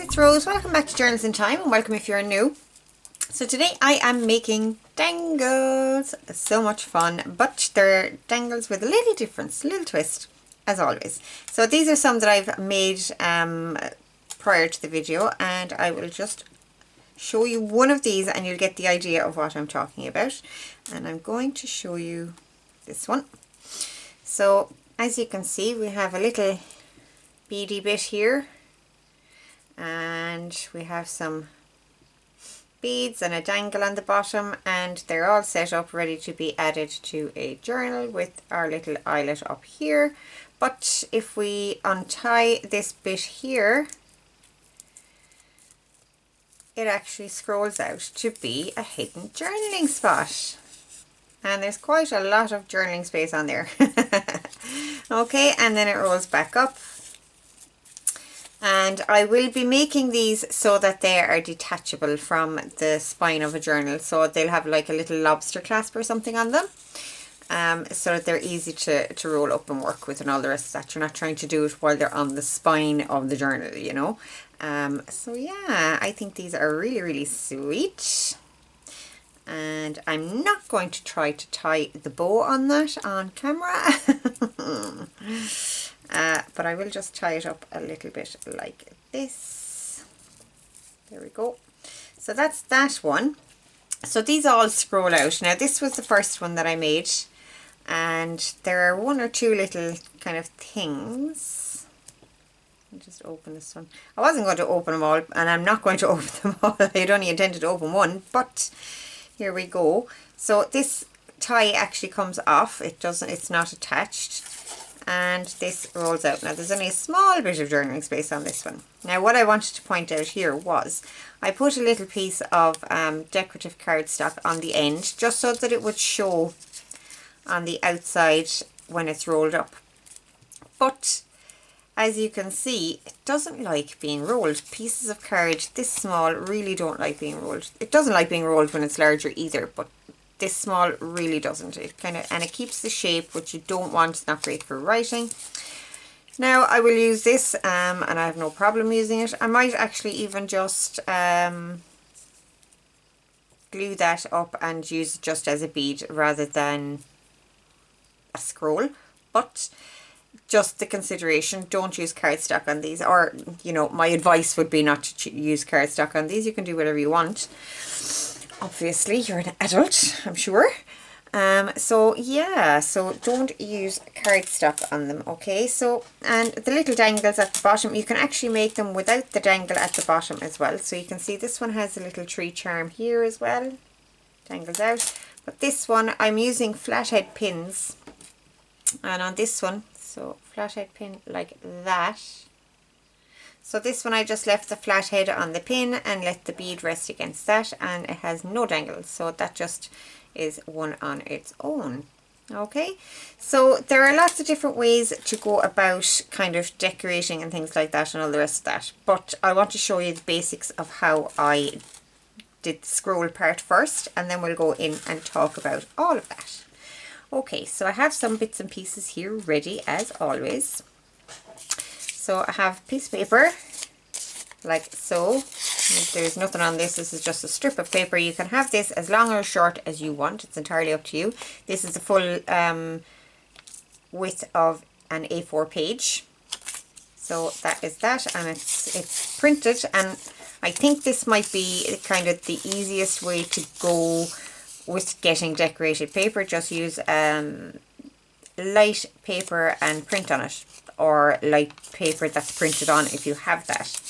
it's Rose. Welcome back to Journals in Time, and welcome if you're new. So today I am making dangles. So much fun, but they're dangles with a little difference, a little twist, as always. So these are some that I've made prior to the video, and I will just show you one of these and you'll get the idea of what I'm talking about. And I'm going to show you this one. So as you can see, we have a little beady bit here, and we have some beads and a dangle on the bottom, and they're all set up ready to be added to a journal with our little eyelet up here. But if we untie this bit here, it actually scrolls out to be a hidden journaling spot, and there's quite a lot of journaling space on there. Okay, and then it rolls back up. And I will be making these so that they are detachable from the spine of a journal, so they'll have like a little lobster clasp or something on them, so that they're easy to roll up and work with and all the rest of that. You're not trying to do it while they're on the spine of the journal, you know. So yeah, I think these are really sweet, and I'm not going to try to tie the bow on that on camera. But I will just tie it up a little bit like this. There we go. So that's that one. So these all scroll out. Now this was the first one that I made, and there are one or two little kind of things. I'll just open this one. I wasn't going to open them all, and I'm not going to open them all. I had only intended to open one, but here we go. So this tie actually comes off. It's not attached. And this rolls out. Now there's only a small bit of journaling space on this one. Now what I wanted to point out here was I put a little piece of decorative cardstock on the end, just so that it would show on the outside when it's rolled up. But as you can see, it doesn't like being rolled. Pieces of card this small really don't like being rolled. It doesn't like being rolled when it's larger either, but this small really doesn't. It it keeps the shape, which you don't want. It's not great for writing. Now I will use this, and I have no problem using it. I might actually even just glue that up and use it just as a bead rather than a scroll. But just the consideration, don't use cardstock on these, or you know, my advice would be not to use cardstock on these. You can do whatever you want. Obviously, you're an adult, I'm sure. So yeah, so don't use cardstock on them, okay? So, and the little dangles at the bottom, you can actually make them without the dangle at the bottom as well. So you can see this one has a little tree charm here as well, dangles out. But this one, I'm using flathead pins, and on this one, so flathead pin like that. So this one I just left the flat head on the pin and let the bead rest against that, and it has no dangles, so that just is one on its own. Okay, so there are lots of different ways to go about kind of decorating and things like that and all the rest of that, but I want to show you the basics of how I did the scroll part first, and then we'll go in and talk about all of that. Okay, so I have some bits and pieces here ready as always. So I have a piece of paper, like so. There's nothing on this. This is just a strip of paper. You can have this as long or short as you want. It's entirely up to you. This is the full width of an A4 page. So that is that, and it's printed. And I think this might be kind of the easiest way to go with getting decorated paper. Just use light paper and print on it, or light paper that's printed on if you have that.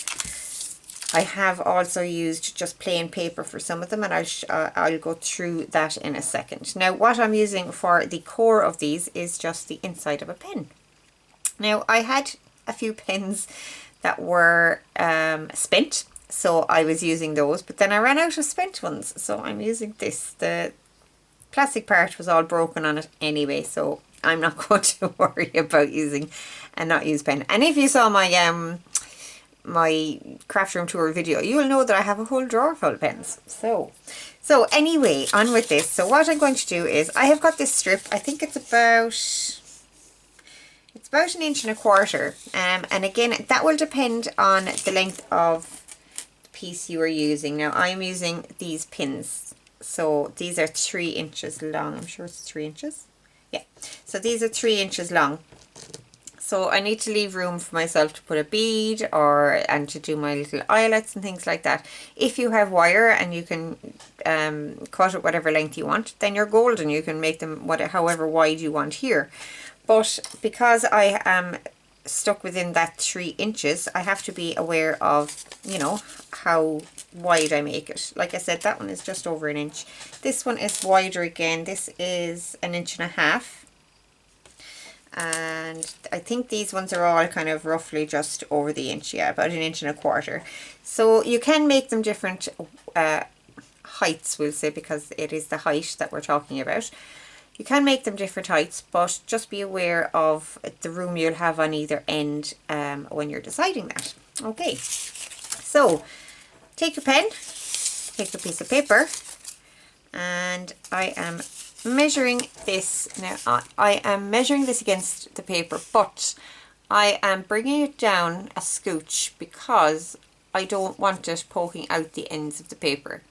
I have also used just plain paper for some of them, and I'll go through that in a second. Now what I'm using for the core of these is just the inside of a pen. Now I had a few pens that were spent, so I was using those, but then I ran out of spent ones, so I'm using this. The plastic part was all broken on it anyway, so I'm not going to worry about using a not used pen. And if you saw my my craft room tour video, you'll know that I have a whole drawer full of pens. So anyway, on with this. So what I'm going to do is, I have got this strip. I think it's about 1.25 inches, and again that will depend on the length of piece you are using. Now I'm using these pins. So these are 3 inches long. I'm sure it's 3 inches. Yeah. So these are 3 inches long. So I need to leave room for myself to put a bead and to do my little eyelets and things like that. If you have wire and you can cut it whatever length you want, then you're golden. You can make them however wide you want here. But because I am stuck within that 3 inches, I have to be aware of, you know, how wide I make it. Like I said, that one is just over 1 inch. This one is wider again. This is 1.5 inches. And I think these ones are all kind of roughly just over the inch, yeah, about 1.25 inches. So you can make them different heights, we'll say, because it is the height that we're talking about. You can make them different heights, but just be aware of the room you'll have on either end when you're deciding that. Okay, so take your pen, take a piece of paper, and I am measuring this. Now I am measuring this against the paper, but I am bringing it down a scooch because I don't want it poking out the ends of the paper.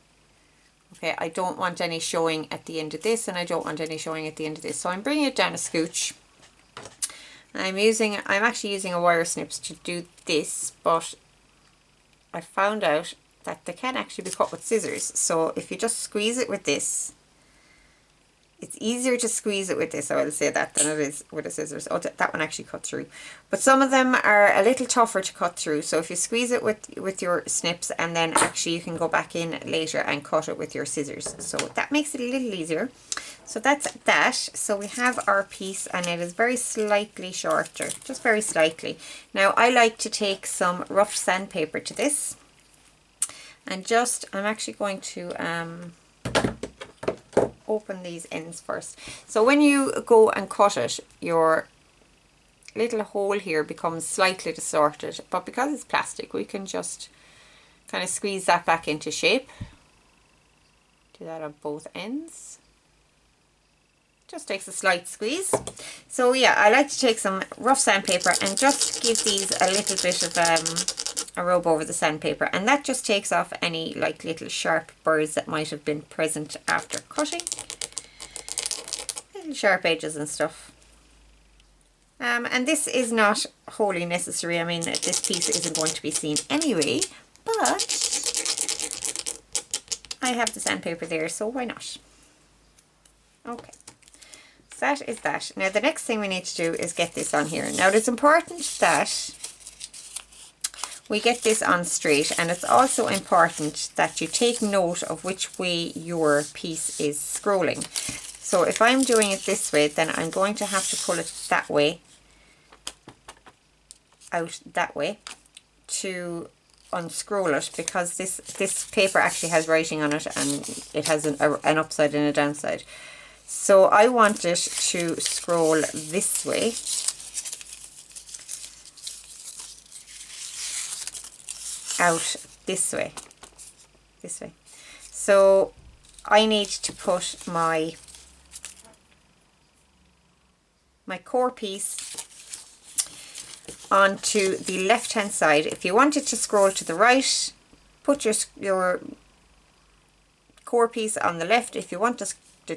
Okay, I don't want any showing at the end of this, and I don't want any showing at the end of this. So I'm bringing it down a scooch. I'm actually using a wire snips to do this, but I found out that they can actually be cut with scissors. So if you just squeeze it with this, it's easier to squeeze it with this, I will say that, than it is with the scissors. Oh, that one actually cut through. But some of them are a little tougher to cut through. So if you squeeze it with your snips, and then actually you can go back in later and cut it with your scissors. So that makes it a little easier. So that's that. So we have our piece, and it is very slightly shorter, just very slightly. Now I like to take some rough sandpaper to this. And I'm actually going to open these ends first. So when you go and cut it, your little hole here becomes slightly distorted, but because it's plastic, we can just kind of squeeze that back into shape. Do that on both ends. Just takes a slight squeeze. So yeah, I like to take some rough sandpaper and just give these a little bit of a rub over the sandpaper, and that just takes off any like little sharp burrs that might have been present after cutting. Little sharp edges and stuff. And this is not wholly necessary. I mean, this piece isn't going to be seen anyway, but I have the sandpaper there, so why not? Okay. So that is that. Now the next thing we need to do is get this on here. Now it's important that we get this on straight, and it's also important that you take note of which way your piece is scrolling. So if I'm doing it this way, then I'm going to have to pull it that way, out that way, to unscroll it, because this paper actually has writing on it, and it has an upside and a downside. So I want it to scroll this way. Out this way. So I need to put my core piece onto the left hand side. If you want it to scroll to the right, put your core piece on the left. If you want to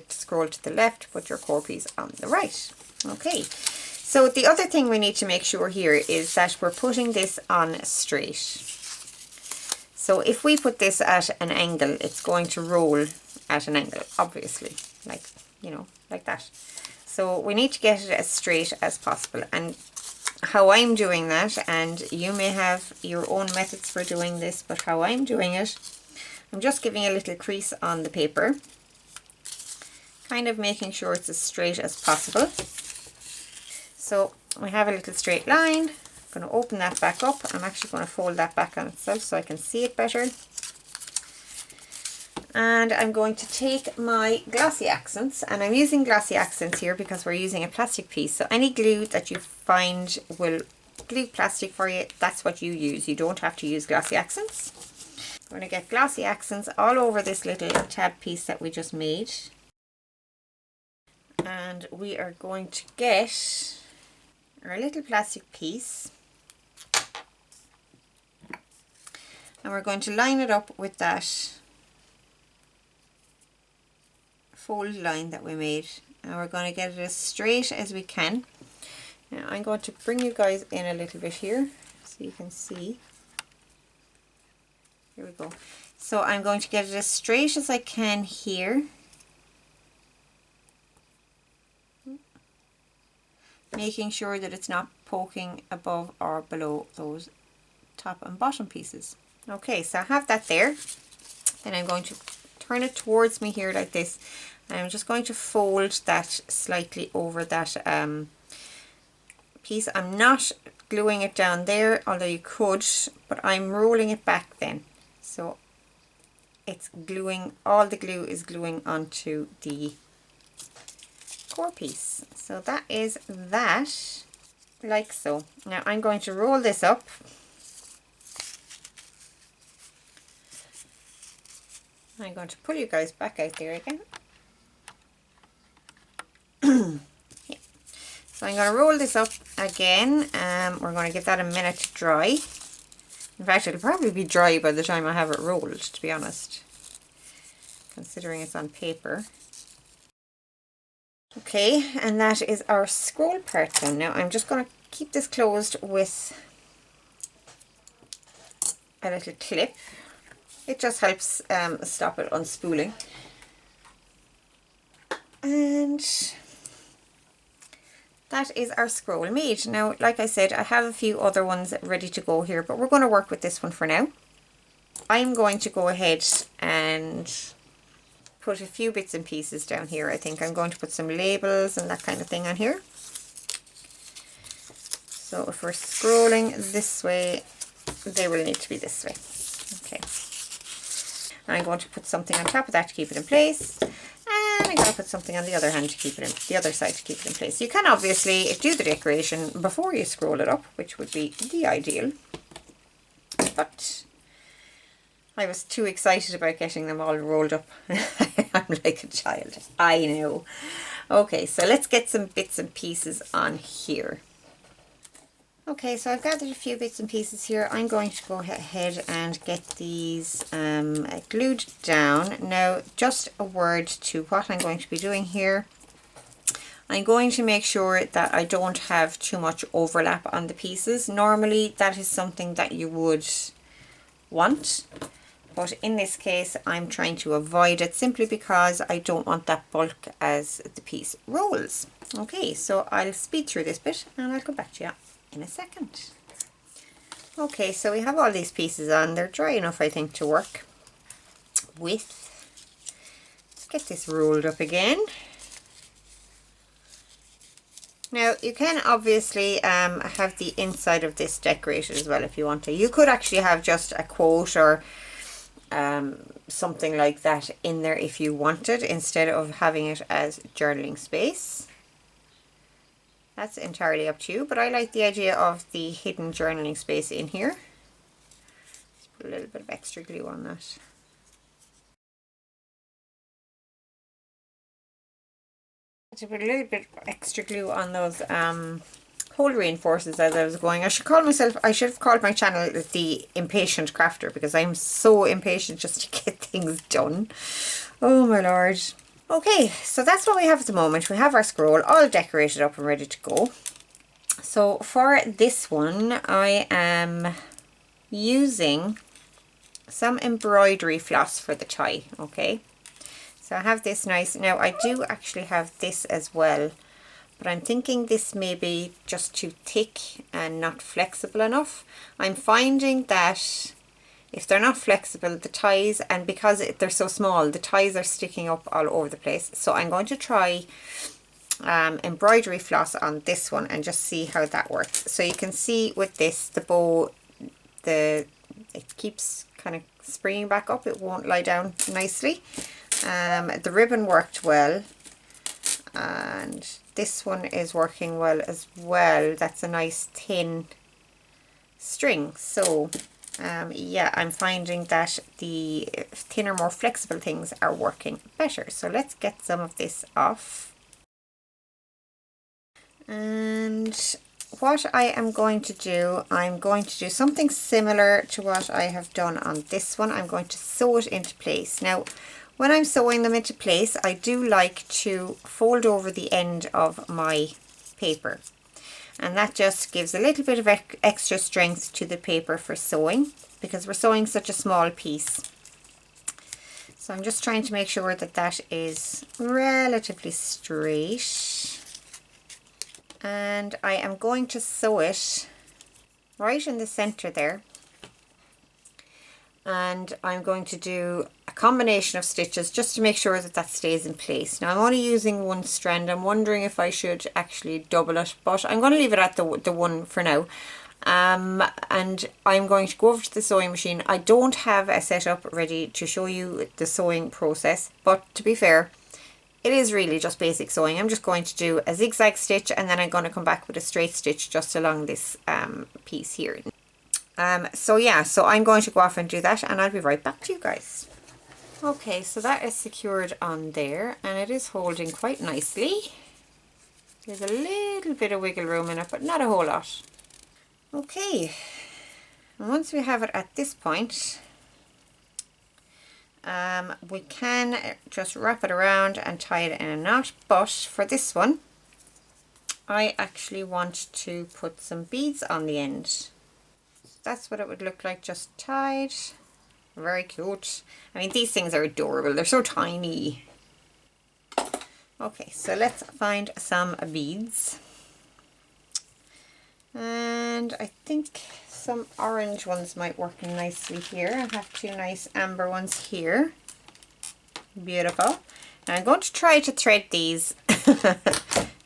scroll to the left, put your core piece on the right. Okay, so the other thing we need to make sure here is that we're putting this on straight. So if we put this at an angle, it's going to roll at an angle, obviously, like, you know, like that. So we need to get it as straight as possible. And how I'm doing that, and you may have your own methods for doing this, but how I'm doing it, I'm just giving a little crease on the paper, kind of making sure it's as straight as possible. So we have a little straight line. I'm going to open that back up. I'm actually going to fold that back on itself so I can see it better. And I'm going to take my glossy accents, and I'm using glossy accents here because we're using a plastic piece. So any glue that you find will glue plastic for you, that's what you use. You don't have to use glossy accents. I'm going to get glossy accents all over this little tab piece that we just made. And we are going to get our little plastic piece, And we're going to line it up with that fold line that we made, and we're going to get it as straight as we can. Now I'm going to bring you guys in a little bit here so you can see. Here we go. So I'm going to get it as straight as I can here, making sure that it's not poking above or below those top and bottom pieces. Okay, so I have that there, and I'm going to turn it towards me here like this, and I'm just going to fold that slightly over that piece. I'm not gluing it down there, although you could, but I'm rolling it back then. So it's gluing, all the glue is gluing onto the core piece. So that is that, like so. Now I'm going to roll this up. I'm going to pull you guys back out there again. Yeah. So I'm going to roll this up again. We're going to give that a minute to dry. In fact, it'll probably be dry by the time I have it rolled, to be honest, considering it's on paper. Okay, and that is our scroll part done. Now I'm just going to keep this closed with a little clip. It just helps stop it unspooling. And that is our scroll made. Now, like I said, I have a few other ones ready to go here, but we're going to work with this one for now. I'm going to go ahead and put a few bits and pieces down here. I think I'm going to put some labels and that kind of thing on here. So if we're scrolling this way, they will need to be this way. Okay. I'm going to put something on top of that to keep it in place, and I'm going to put something on the other hand to keep it in, the other side to keep it in place. You can obviously do the decoration before you scroll it up, which would be the ideal, but I was too excited about getting them all rolled up. I'm like a child, I know. Okay, so let's get some bits and pieces on here. Okay, so I've gathered a few bits and pieces here. I'm going to go ahead and get these glued down. Now, just a word to what I'm going to be doing here. I'm going to make sure that I don't have too much overlap on the pieces. Normally, that is something that you would want, but in this case, I'm trying to avoid it simply because I don't want that bulk as the piece rolls. Okay, so I'll speed through this bit and I'll come back to you in a second. Okay, so we have all these pieces on. They're dry enough, I think, to work with. Let's get this rolled up again. Now, you can obviously have the inside of this decorated as well if you want to. You could actually have just a quote or something like that in there if you wanted, instead of having it as journaling space. That's entirely up to you, but I like the idea of the hidden journaling space in here. Let's put a little bit of extra glue on that. To put a little bit of extra glue on those hole reinforcers as I was going. I should have called my channel the Impatient Crafter, because I'm so impatient just to get things done. Oh my lord. Okay, so that's what we have at the moment. We have our scroll all decorated up and ready to go. So for this one, I am using some embroidery floss for the tie, okay? So I have this nice, now I do actually have this as well, but I'm thinking this may be just too thick and not flexible enough. I'm finding that if they're not flexible, the ties, and because they're so small, the ties are sticking up all over the place. So I'm going to try embroidery floss on this one and just see how that works. So you can see with this, the bow, it keeps kind of springing back up. It won't lie down nicely. The ribbon worked well, and this one is working well as well. That's a nice thin string. So yeah, I'm finding that the thinner, more flexible things are working better. So let's get some of this off. And what I am going to do, I'm going to do something similar to what I have done on this one. I'm going to sew it into place. Now, when I'm sewing them into place, I do like to fold over the end of my paper. And that just gives a little bit of extra strength to the paper for sewing, because we're sewing such a small piece. So I'm just trying to make sure that that is relatively straight. And I am going to sew it right in the center there. And I'm going to do a combination of stitches just to make sure that that stays in place. Now I'm only using one strand. I'm wondering if I should actually double it, but I'm going to leave it at the one for now. And I'm going to go over to the sewing machine. I don't have a setup ready to show you the sewing process, but to be fair, it is really just basic sewing. I'm just going to do a zigzag stitch, and then I'm going to come back with a straight stitch just along this piece here. So yeah, so I'm going to go off and do that, and I'll be right back to you guys. Okay, so that is secured on there, and it is holding quite nicely. There's a little bit of wiggle room in it, but not a whole lot. Okay, and once we have it at this point, we can just wrap it around and tie it in a knot, but for this one, I actually want to put some beads on the end. That's what it would look like just tied. Very cute. I mean, these things are adorable. They're so tiny. Okay, so let's find some beads. And I think some orange ones might work nicely here. I have two nice amber ones here. Beautiful. And I'm going to try to thread these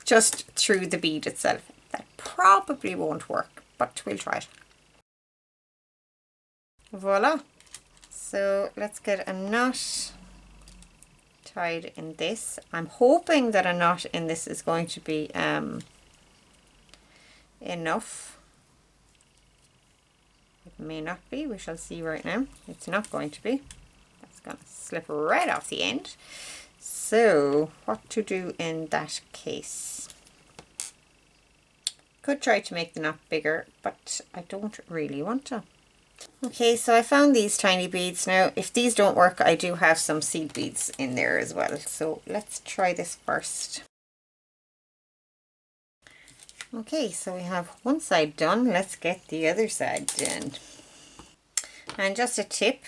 just through the bead itself. That probably won't work, but we'll try it. Voila. So let's get a knot tied in this. I'm hoping that a knot in this is going to be enough. It may not be. We shall see right now. It's not going to be. That's going to slip right off the end. So what to do in that case? Could try to make the knot bigger, but I don't really want to. Okay, so I found these tiny beads. Now, if these don't work, I do have some seed beads in there as well. So let's try this first. Okay, so we have one side done. Let's get the other side done. And just a tip,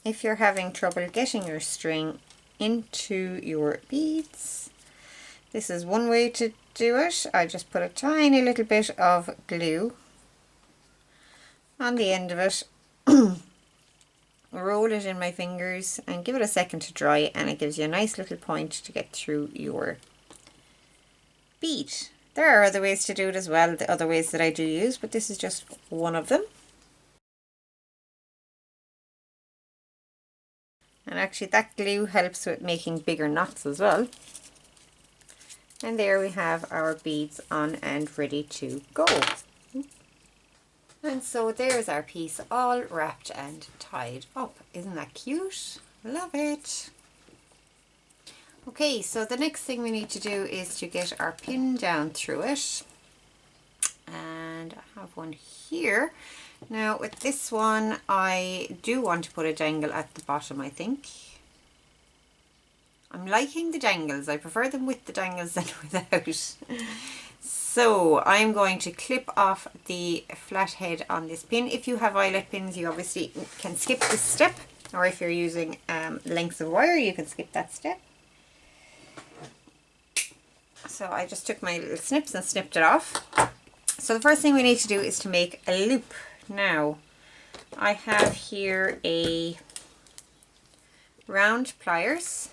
if you're having trouble getting your string into your beads, this is one way to do it. I just put a tiny little bit of glue on the end of it, roll it in my fingers and give it a second to dry, and it gives you a nice little point to get through your bead. There are other ways to do it as well, the other ways that I do use, but this is just one of them. And actually that glue helps with making bigger knots as well. And there we have our beads on and ready to go. And so there's our piece all wrapped and tied up. Isn't that cute? Love it. Okay, so the next thing we need to do is to get our pin down through it. And I have one here. Now with this one, I do want to put a dangle at the bottom, I think. I'm liking the dangles. I prefer them with the dangles than without. So I'm going to clip off the flat head on this pin. If you have eyelet pins, you obviously can skip this step, or if you're using lengths of wire, you can skip that step. So I just took my little snips and snipped it off. So the first thing we need to do is to make a loop. Now I have here a round pliers,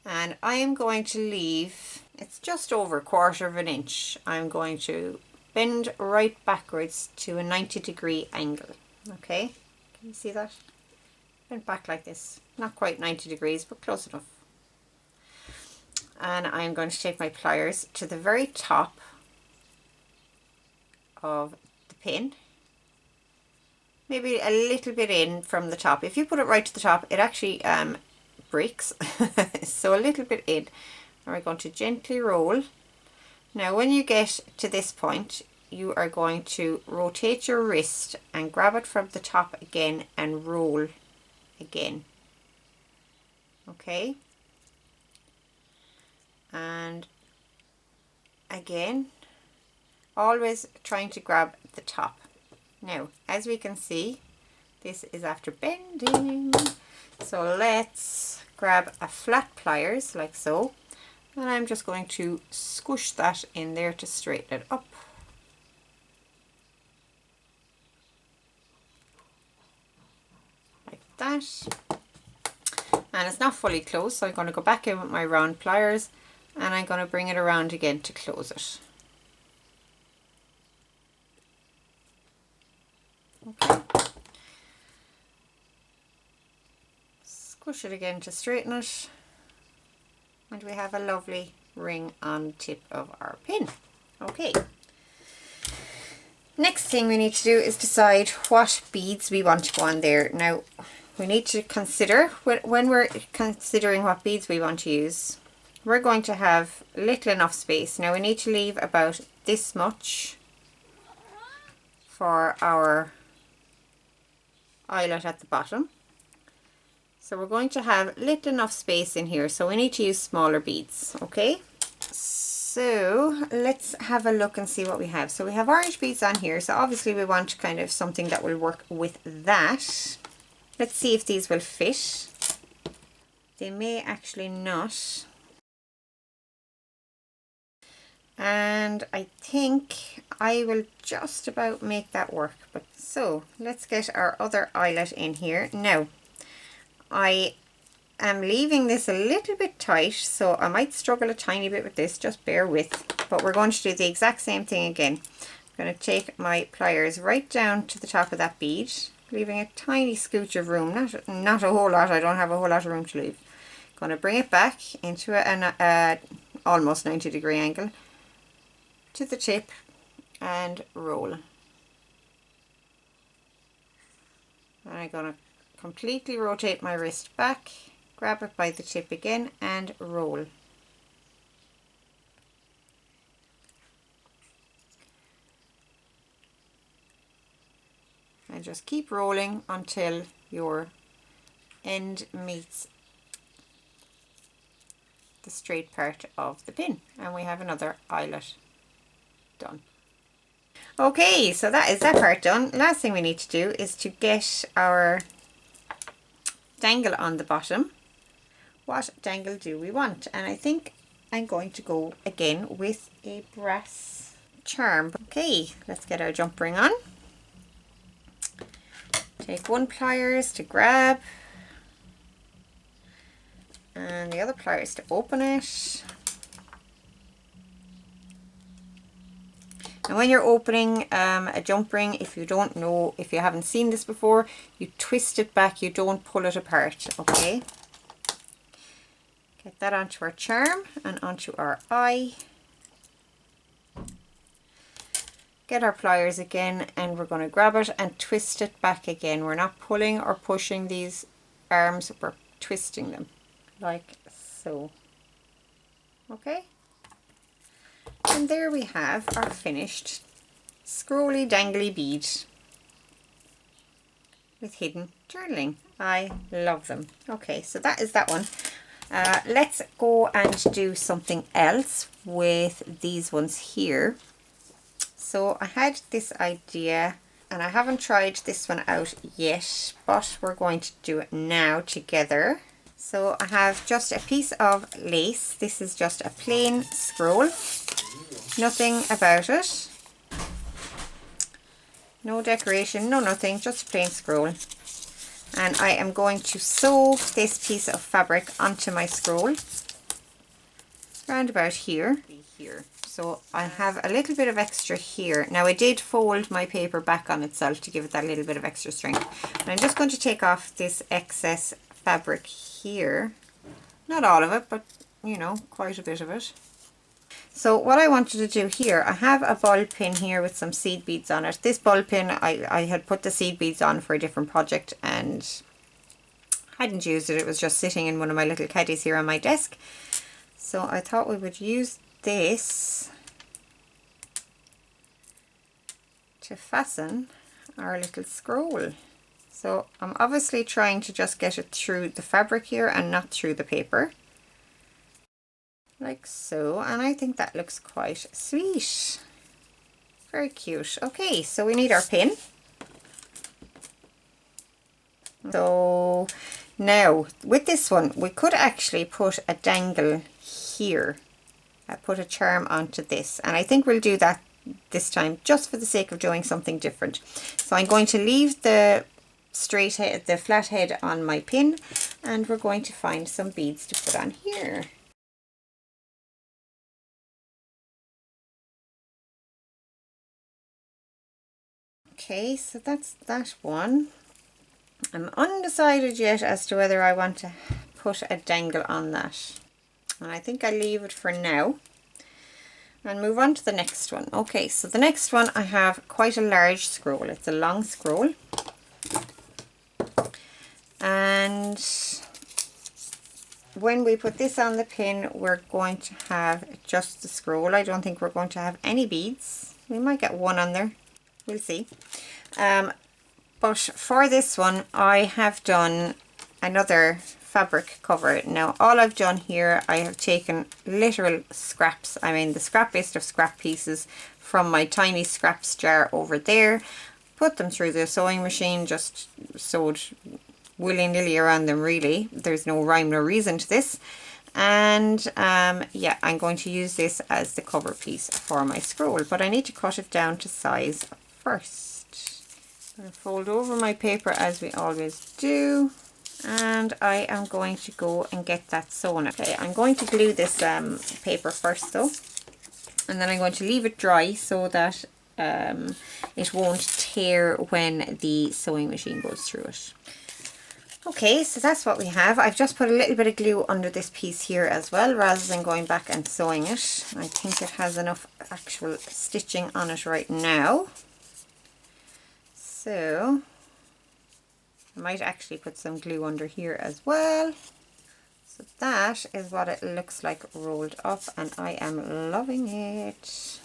and I am going to leave, it's just over 1/4 of an inch. I'm going to bend right backwards to a 90-degree angle. Okay, can you see that? Bend back like this. Not quite 90 degrees, but close enough. And I'm going to take my pliers to the very top of the pin. Maybe a little bit in from the top. If you put it right to the top, it actually breaks. So a little bit in. And we're going to gently roll Now when you get to this point, you are going to rotate your wrist and grab it from the top again and roll again. Okay, and again, always trying to grab the top. Now as we can see, this is after bending, so let's grab a flat pliers like so, and I'm just going to squish that in there to straighten it up. Like that. And it's not fully closed, so I'm going to go back in with my round pliers and I'm going to bring it around again to close it. Okay. Squish it again to straighten it, and we have a lovely ring on the tip of our pin. Okay. Next thing we need to do is decide what beads we want to go on there. Now we need to consider, when we're considering what beads we want to use, we're going to have little enough space. Now we need to leave about this much for our eyelet at the bottom. So we're going to have little enough space in here, so we need to use smaller beads. Okay, so let's have a look and see what we have. So we have orange beads on here, so obviously we want kind of something that will work with that. Let's see if these will fit. They may actually not. And I think I will just about make that work. But so let's get our other eyelet in here. Now I am leaving this a little bit tight, so I might struggle a tiny bit with this, just bear with. But we're going to do the exact same thing again. I'm going to take my pliers right down to the top of that bead, leaving a tiny scooch of room, not a whole lot. I don't have a whole lot of room to leave. Going to bring it back into an almost 90-degree angle to the tip and roll. And I'm going to completely rotate my wrist back, grab it by the tip again and roll. And just keep rolling until your end meets the straight part of the pin, and we have another eyelet done. Okay, so that is that part done. Last thing we need to do is to get our dangle on the bottom. What dangle do we want? And I think I'm going to go again with a brass charm. Okay, let's get our jump ring on. Take one pliers to grab and the other pliers to open it. And when you're opening a jump ring, if you don't know, if you haven't seen this before, you twist it back, you don't pull it apart, okay? Get that onto our charm and onto our eye. Get our pliers again and we're going to grab it and twist it back again. We're not pulling or pushing these arms, we're twisting them like so. Okay? And there we have our finished scrolly dangly bead with hidden journaling. I love them. Okay, so that is that one. Let's go and do something else with these ones here. So I had this idea and I haven't tried this one out yet, but we're going to do it now together. So I have just a piece of lace. This is just a plain scroll. Nothing about it. No decoration, no nothing, just a plain scroll. And I am going to sew this piece of fabric onto my scroll. Round about here. So I have a little bit of extra here. Now I did fold my paper back on itself to give it that little bit of extra strength. And I'm just going to take off this excess fabric here. Not all of it, but you know, quite a bit of it. So what I wanted to do here, I have a ball pin here with some seed beads on it. This ball pin, I had put the seed beads on for a different project and hadn't used it. It was just sitting in one of my little caddies here on my desk. So I thought we would use this to fasten our little scroll. So I'm obviously trying to just get it through the fabric here and not through the paper. Like so, and I think that looks quite sweet. Very cute. Okay, so we need our pin. So now with this one we could actually put a dangle here. I put a charm onto this, and I think we'll do that this time just for the sake of doing something different. So I'm going to leave the straight head, the flat head on my pin, and we're going to find some beads to put on here. Okay, so that's that one. I'm undecided yet as to whether I want to put a dangle on that, and I think I'll leave it for now and move on to the next one. Okay, so the next one, I have quite a large scroll. It's a long scroll, and when we put this on the pin we're going to have just the scroll. I don't think we're going to have any beads. We might get one on there, we'll see. But for this one I have done another fabric cover. Now all I've done here, I have taken literal scraps, I mean the scrappiest of scrap pieces from my tiny scraps jar over there, put them through the sewing machine, just sewed willy-nilly around them really. There's no rhyme or reason to this. And yeah, I'm going to use this as the cover piece for my scroll, but I need to cut it down to size first. I'm going to fold over my paper as we always do, and I am going to go and get that sewn. Okay, I'm going to glue this paper first though, and then I'm going to leave it dry so that it won't tear when the sewing machine goes through it. Okay, so that's what we have. I've just put a little bit of glue under this piece here as well, rather than going back and sewing it. I think it has enough actual stitching on it right now. So I might actually put some glue under here as well. So that is what it looks like rolled up, and I am loving it.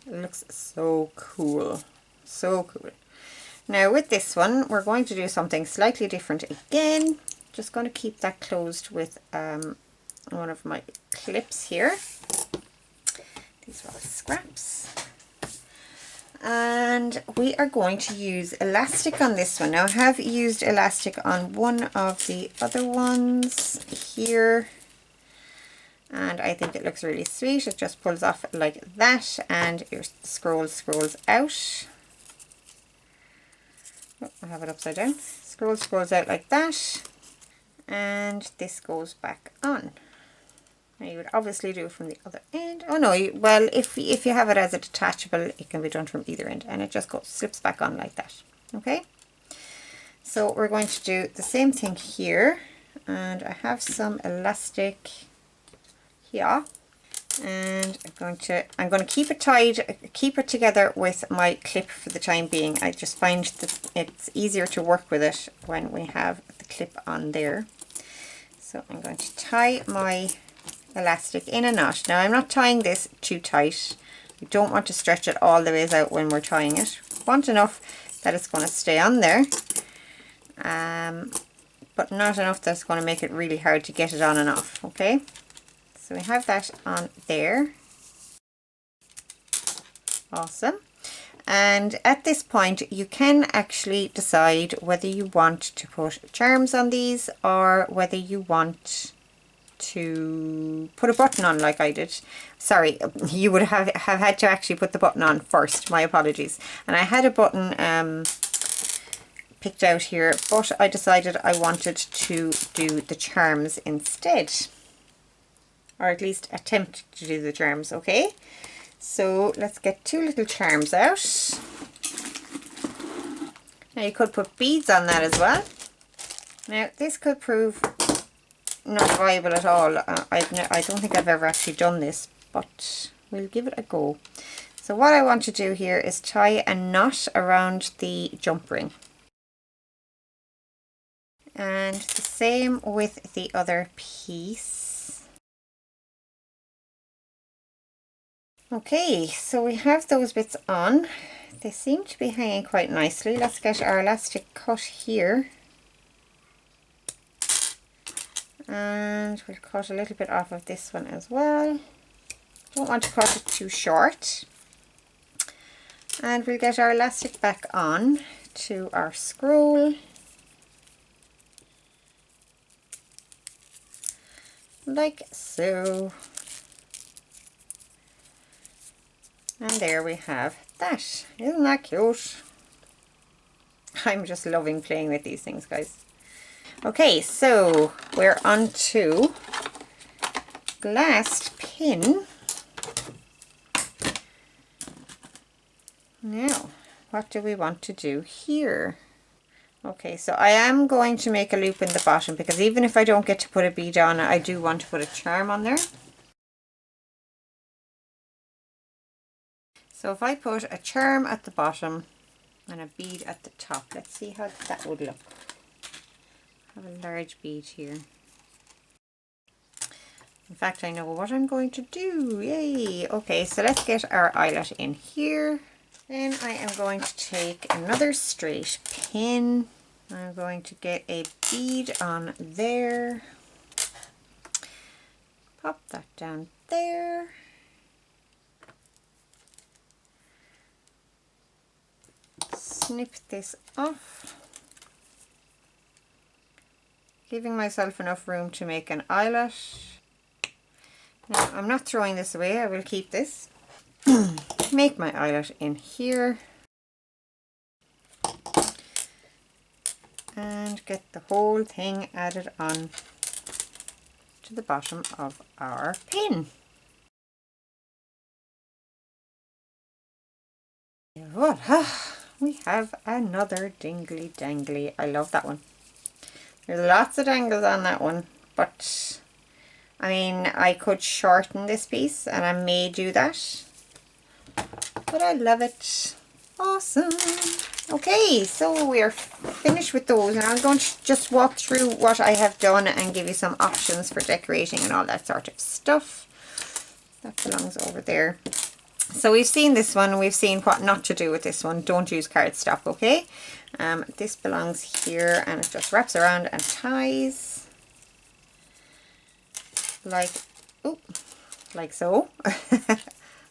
It looks so cool. So cool. Now with this one we're going to do something slightly different again. Just going to keep that closed with one of my clips here. These are all scraps. And we are going to use elastic on this one. Now I have used elastic on one of the other ones here, and I think it looks really sweet. It just pulls off like that, and your scroll scrolls out. Oh, I have it upside down. Scrolls out like that, and this goes back on. Now you would obviously do it from the other end. Oh no, well if you have it as a detachable, it can be done from either end, and it just slips back on like that. Okay, so we're going to do the same thing here, and I have some elastic here, and I'm going to keep it tied, keep it together with my clip for the time being. I just find that it's easier to work with it when we have the clip on there. So I'm going to tie my elastic in a knot. Now I'm not tying this too tight. You don't want to stretch it all the ways out when we're tying it. Want enough that it's going to stay on there, but not enough that it's going to make it really hard to get it on and off. Okay, so we have that on there. Awesome. And at this point you can actually decide whether you want to put charms on these or whether you want to put a button on like I did. Sorry, you would have had to actually put the button on first. My apologies. And I had a button picked out here, but I decided I wanted to do the charms instead, or at least attempt to do the charms. Okay, so let's get two little charms out. Now you could put beads on that as well. Now this could prove not viable at all. I don't think I've ever actually done this, but we'll give it a go. So what I want to do here is tie a knot around the jump ring, and the same with the other piece. Okay, so we have those bits on. they seem to be hanging quite nicely. Let's get our elastic cut here. And we'll cut a little bit off of this one as well. Don't want to cut it too short. And we'll get our elastic back on to our scroll. Like so. And there we have that. Isn't that cute? I'm just loving playing with these things, guys. Okay, so we're on to the last pin. Now, what do we want to do here? Okay, so I am going to make a loop in the bottom because even if I don't get to put a bead on, I do want to put a charm on there. So if I put a charm at the bottom and a bead at the top, let's see how that would look. I have a large bead here. In fact, I know what I'm going to do. Yay! Okay, so let's get our eyelet in here. Then I am going to take another straight pin. I'm going to get a bead on there. Pop that down there. Snip this off. Giving myself enough room to make an eyelet. Now, I'm not throwing this away, I will keep this. Make my eyelet in here. And get the whole thing added on to the bottom of our pin. Voila! We have another dingly dangly. I love that one. There's lots of dangles on that one, but I mean, I could shorten this piece and I may do that, but I love it. Awesome. Okay, so we are finished with those. Now I'm going to just walk through what I have done and give you some options for decorating and all that sort of stuff. That belongs over there. So we've seen this one, we've seen what not to do with this one. Don't use cardstock, okay? This belongs here and it just wraps around and ties like, oh, like so.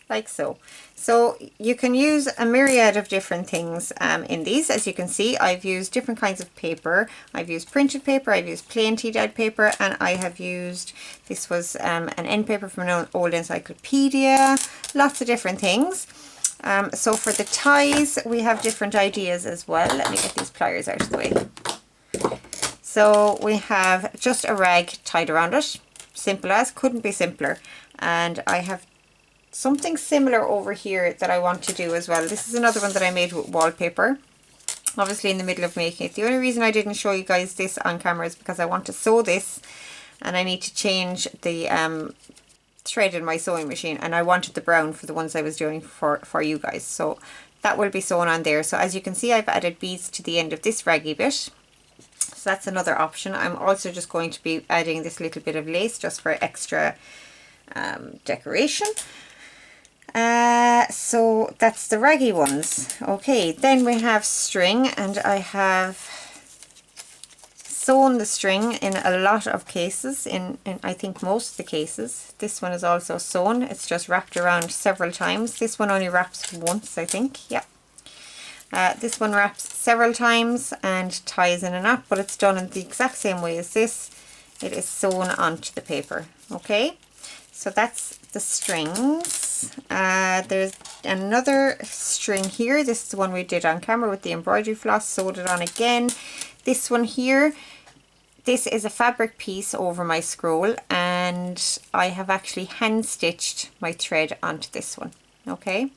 Like so. So you can use a myriad of different things in these. As you can see, I've used different kinds of paper. I've used printed paper, I've used plain tea dyed paper, and I have used, this was an end paper from an old encyclopedia. Lots of different things. So for the ties, we have different ideas as well. Let me get these pliers out of the way. So we have just a rag tied around it. Simple as, couldn't be simpler. And I have something similar over here that I want to do as well. This is another one that I made with wallpaper. Obviously in the middle of making it. The only reason I didn't show you guys this on camera is because I want to sew this and I need to change the thread in my sewing machine, and I wanted the brown for the ones I was doing for you guys. So that will be sewn on there. So as you can see, I've added beads to the end of this raggy bit. So that's another option. I'm also just going to be adding this little bit of lace just for extra decoration. So that's the raggy ones. Okay, then we have string, and I have sewn the string in a lot of cases, in I think most of the cases. This one is also sewn. It's just wrapped around several times. This one only wraps once, I think. Yeah. This one wraps several times and ties in a knot, but it's done in the exact same way as this. It is sewn onto the paper. Okay, so that's the strings. There's another string here. This is the one we did on camera with the embroidery floss. Sewed it on again. This one here, this is a fabric piece over my scroll, and I have actually hand stitched my thread onto this one. Okay,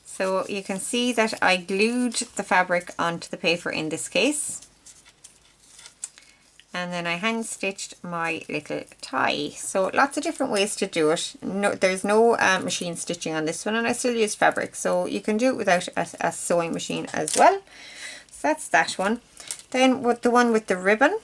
so you can see that I glued the fabric onto the paper in this case, and then I hand stitched my little tie. So lots of different ways to do it. No, there's no machine stitching on this one, and I still use fabric, so you can do it without a sewing machine as well. So that's that one. Then with the one with the ribbon,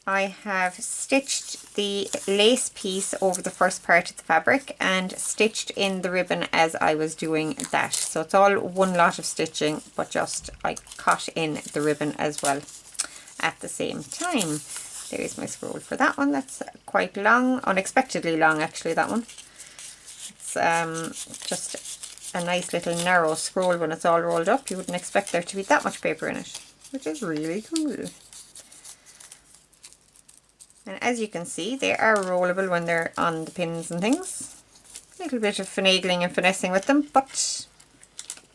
I have stitched the lace piece over the first part of the fabric and stitched in the ribbon as I was doing that. So it's all one lot of stitching, but just I cut in the ribbon as well at the same time. There's my scroll for that one. That's quite long, unexpectedly long actually, that one. It's just a nice little narrow scroll when it's all rolled up. You wouldn't expect there to be that much paper in it, which is really cool. And as you can see, they are rollable when they're on the pins and things. A little bit of finagling and finessing with them, but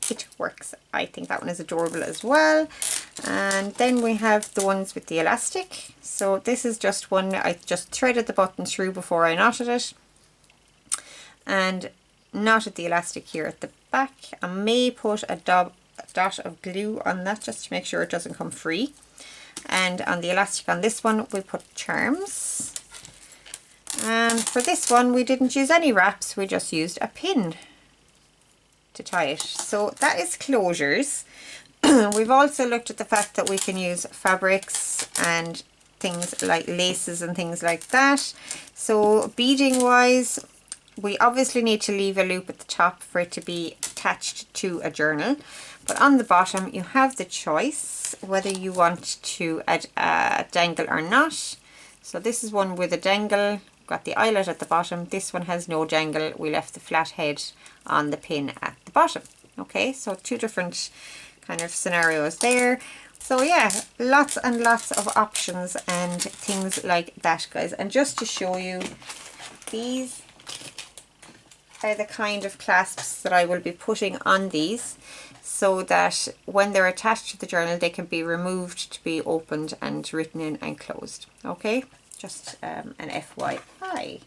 it works. I think that one is adorable as well. And then we have the ones with the elastic. So this is just one, I just threaded the button through before I knotted it. And knotted the elastic here at the back. I may put a dot of glue on that just to make sure it doesn't come free. And on the elastic on this one we put charms, and for this one we didn't use any wraps, we just used a pin to tie it. So that is closures. We've also looked at the fact that we can use fabrics and things like laces and things like that. So beading wise, we obviously need to leave a loop at the top for it to be attached to a journal. But on the bottom you have the choice whether you want to add a dangle or not. So this is one with a dangle, got the eyelet at the bottom. This one has no dangle, we left the flat head on the pin at the bottom. Okay, so two different kind of scenarios there. So yeah, lots and lots of options and things like that, guys. And just to show you, these are the kind of clasps that I will be putting on these, so that when they're attached to the journal they can be removed to be opened and written in and closed. Okay, just an FYI.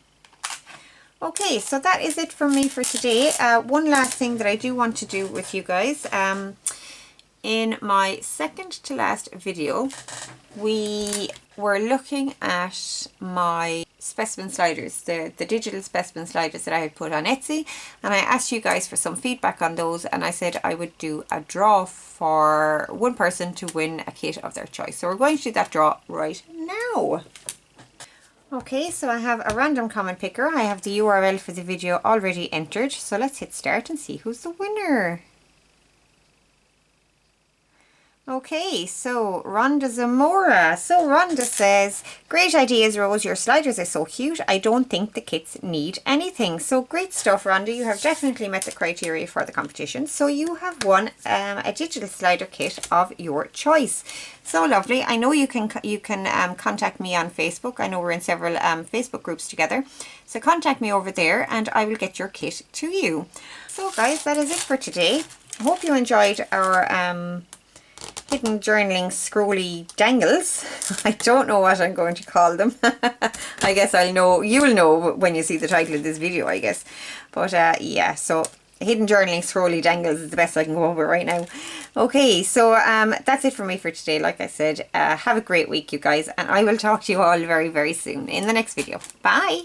Okay, so that is it from me for today. One last thing that I do want to do with you guys. In my second to last video we were looking at my specimen sliders, the digital specimen sliders that I had put on Etsy, and I asked you guys for some feedback on those, and I said I would do a draw for one person to win a kit of their choice. So we're going to do that draw right now. Okay, so I have a random comment picker. I have the URL for the video already entered, so let's hit start and see who's the winner. Okay, so Rhonda Zamora. So Rhonda says, great ideas, Rose. Your sliders are so cute. I don't think the kits need anything. So great stuff, Rhonda. You have definitely met the criteria for the competition. So you have won a digital slider kit of your choice. So lovely. I know you can contact me on Facebook. I know we're in several Facebook groups together. So contact me over there and I will get your kit to you. So guys, that is it for today. I hope you enjoyed our hidden journaling scrolly dangles. I don't know what I'm going to call them. I guess I'll know, you'll know when you see the title of this video, I guess. But yeah, so hidden journaling scrolly dangles is the best I can go over right now. Okay, so that's it for me for today. Like I said, have a great week, you guys, and I will talk to you all very, very soon in the next video. Bye!